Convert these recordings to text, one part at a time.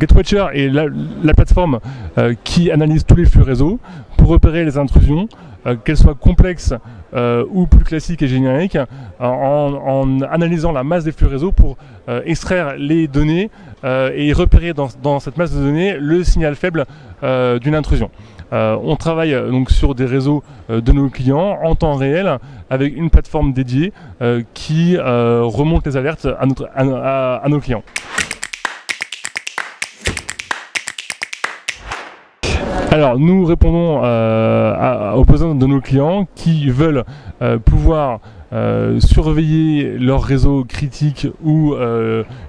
GetWatcher est la plateforme qui analyse tous les flux réseau pour repérer les intrusions, qu'elles soient complexes ou plus classiques et génériques, en analysant la masse des flux réseau pour extraire les données et repérer dans cette masse de données le signal faible d'une intrusion. On travaille donc sur des réseaux de nos clients en temps réel avec une plateforme dédiée qui remonte les alertes à nos clients. Alors nous répondons aux besoins de nos clients qui veulent pouvoir surveiller leurs réseaux critiques ou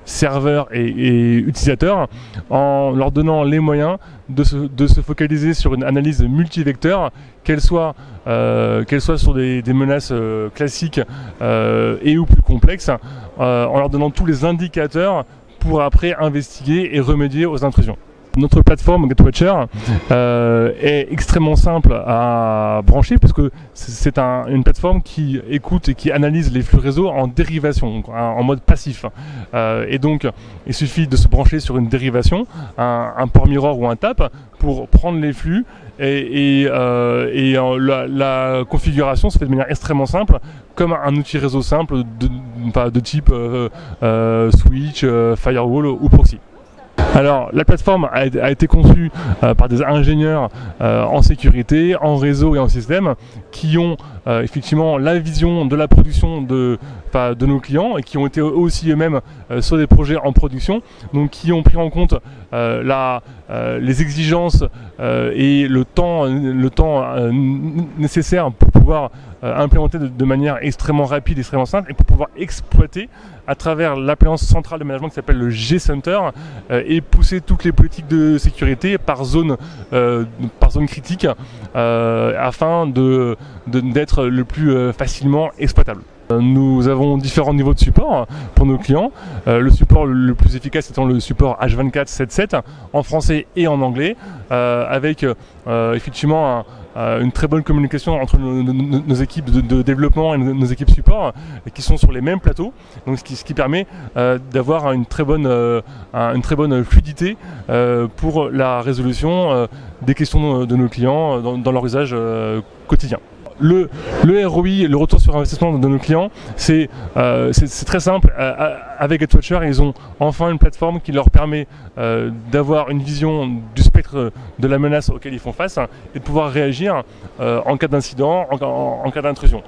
serveurs et utilisateurs en leur donnant les moyens de se focaliser sur une analyse multivecteur, qu'elle soit sur des menaces classiques et ou plus complexes, en leur donnant tous les indicateurs pour après investiguer et remédier aux intrusions. Notre plateforme GetWatcher est extrêmement simple à brancher parce que c'est une plateforme qui écoute et qui analyse les flux réseau en dérivation, donc en mode passif. Et donc, il suffit de se brancher sur une dérivation, un port mirror ou un tap, pour prendre les flux la configuration se fait de manière extrêmement simple, comme un outil réseau simple de type switch, firewall ou proxy. Alors la plateforme a été conçue par des ingénieurs en sécurité, en réseau et en système qui ont effectivement la vision de la production de nos clients et qui ont été aussi eux-mêmes sur des projets en production, donc qui ont pris en compte les exigences et le temps nécessaire pour pouvoir implémenter de manière extrêmement rapide, extrêmement simple, et pour pouvoir exploiter à travers l'appellance centrale de management qui s'appelle le G-Center et pousser toutes les politiques de sécurité par zone critique afin d'être le plus facilement exploitable. Nous avons différents niveaux de support pour nos clients. Le support le plus efficace étant le support H24 7/7 en français et en anglais, avec effectivement une très bonne communication entre nos équipes de développement et nos équipes support qui sont sur les mêmes plateaux, donc ce qui permet d'avoir une très bonne fluidité pour la résolution des questions de nos clients dans leur usage quotidien. Le ROI, le retour sur investissement de nos clients, c'est très simple. Avec GetWatcher, ils ont enfin une plateforme qui leur permet d'avoir une vision du spectre de la menace auquel ils font face et de pouvoir réagir en cas d'incident, en cas d'intrusion.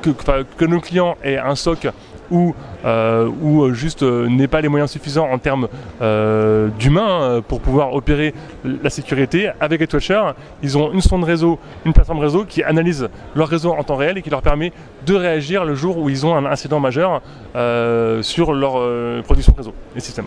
Que nos clients aient un SOC ou juste n'aient pas les moyens suffisants en termes d'humains pour pouvoir opérer la sécurité. Avec GetWatcher, ils ont une sonde réseau, une plateforme réseau qui analyse leur réseau en temps réel et qui leur permet de réagir le jour où ils ont un incident majeur sur leur production réseau et système.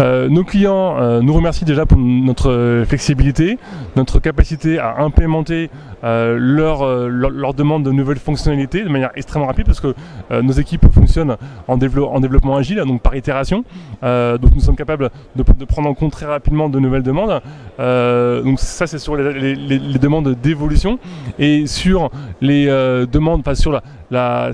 Nos clients nous remercient déjà pour notre flexibilité, notre capacité à implémenter leur demande de nouvelles fonctionnalités de manière extrêmement rapide, parce que nos équipes fonctionnent en développement agile, donc par itération. Donc nous sommes capables de prendre en compte très rapidement de nouvelles demandes. Donc ça, c'est sur les demandes d'évolution, et sur les demandes, sur la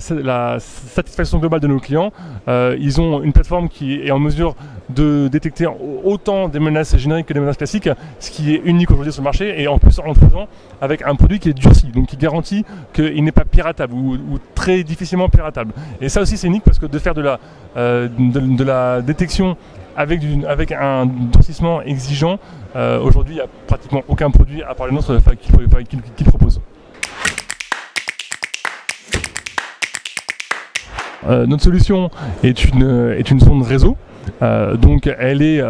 satisfaction globale de nos clients. Ils ont une plateforme qui est en mesure de détecter autant des menaces génériques que des menaces classiques, ce qui est unique aujourd'hui sur le marché, et en plus en le faisant avec un produit qui est durci, donc qui garantit qu'il n'est pas piratable ou très difficilement piratable. Et ça aussi c'est unique, parce que de faire de la détection avec un durcissement exigeant, aujourd'hui il n'y a pratiquement aucun produit à part les nôtres qui propose. Notre solution est une sonde réseau. Donc elle est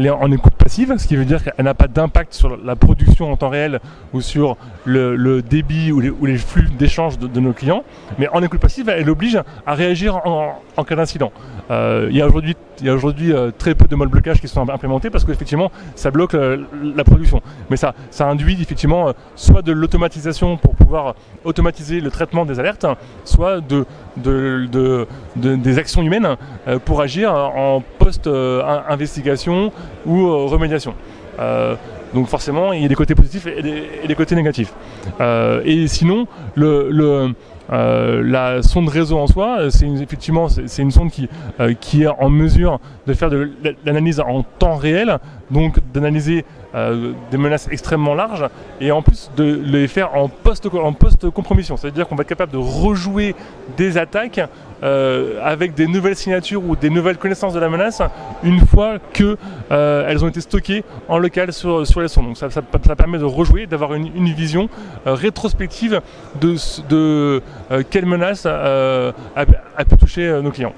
en écoute passive, ce qui veut dire qu'elle n'a pas d'impact sur la production en temps réel ou sur le débit ou les flux d'échange de nos clients, mais en écoute passive, elle oblige à réagir en cas d'incident. Il y a aujourd'hui très peu de modes blocage qui sont implémentés, parce qu'effectivement ça bloque la production, mais ça induit effectivement soit de l'automatisation pour pouvoir automatiser le traitement des alertes, soit des actions humaines pour agir en post-investigation ou remédiation. Donc forcément, il y a des côtés positifs et des côtés négatifs. Et sinon, La sonde réseau en soi, effectivement c'est une sonde qui est en mesure de faire de l'analyse en temps réel, donc d'analyser des menaces extrêmement larges et en plus de les faire en post-compromission. C'est-à-dire qu'on va être capable de rejouer des attaques avec des nouvelles signatures ou des nouvelles connaissances de la menace une fois que elles ont été stockées en local sur les sondes. Donc ça permet de rejouer, d'avoir une vision rétrospective de quelle menace a pu toucher nos clients.